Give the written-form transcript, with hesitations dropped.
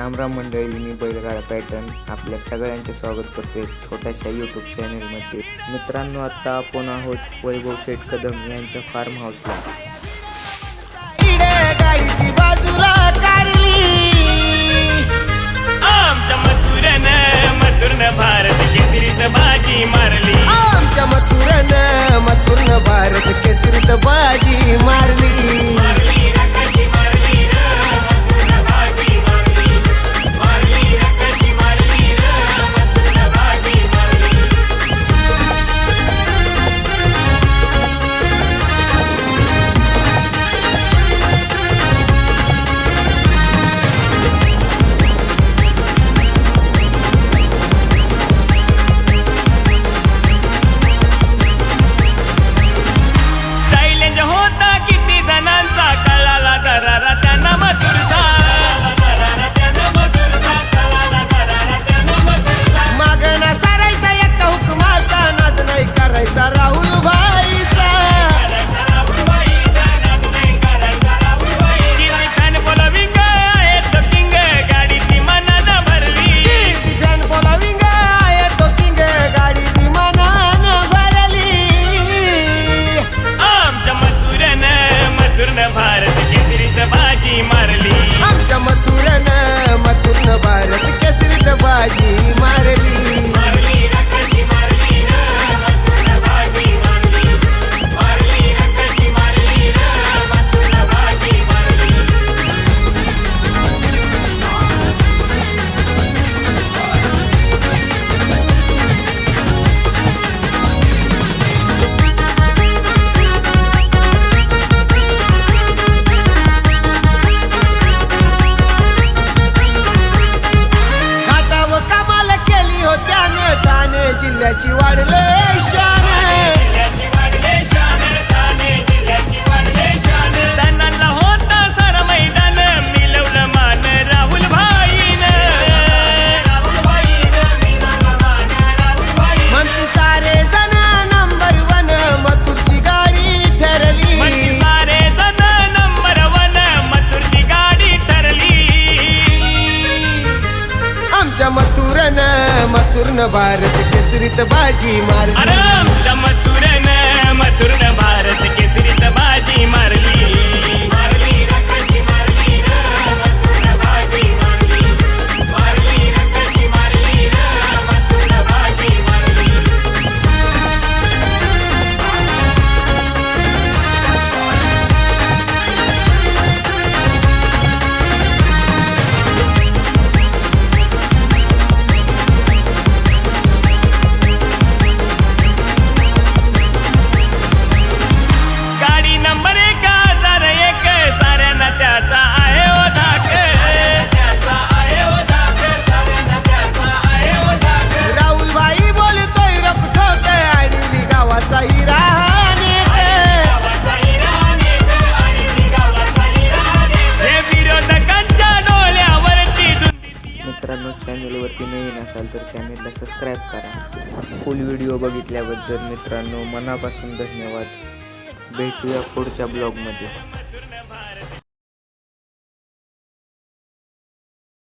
राम राम मंडळी, मी बैलगाडा पॅटर्न आपल्या सगळ्यांचे स्वागत करते छोट्याशा यूट्यूब चॅनलमध्ये। मित्रांनो, आता आपण आहोत वैभव शेठ कदम यांच्या फार्म हाऊसला। आमच्या मथुरन भारत केसरीत बाजी मारली। आमच्या मथुरन भारत केसरीत बाजी मारली। भारत केसरीत बाजी मारली। आमच्या मथुरन भारत केसरीत बाजी मारली। जिल्ह्याची वाढले शान, त्यांना होता सारा मैदान, मिळवलं मान राहुल भाईन। म्हणती सारे जण नंबर 1 मथुरची गाडी ठरली। म्हणती सारे जण नंबर 1 मथुरची गाडी ठरली। आमच्या मथुरन भारत केसरीत बाजी मारली। अरे आमच्या मथुरन भारत केसरीत बाजी मारली। मित्रांनो, चॅनलवरती नवीन असाल तर चॅनलला सबस्क्राईब करा। फुल व्हिडिओ बघितल्याबद्दल मित्रांनो मनापासून धन्यवाद। भेटूया पुढच्या ब्लॉगमध्ये।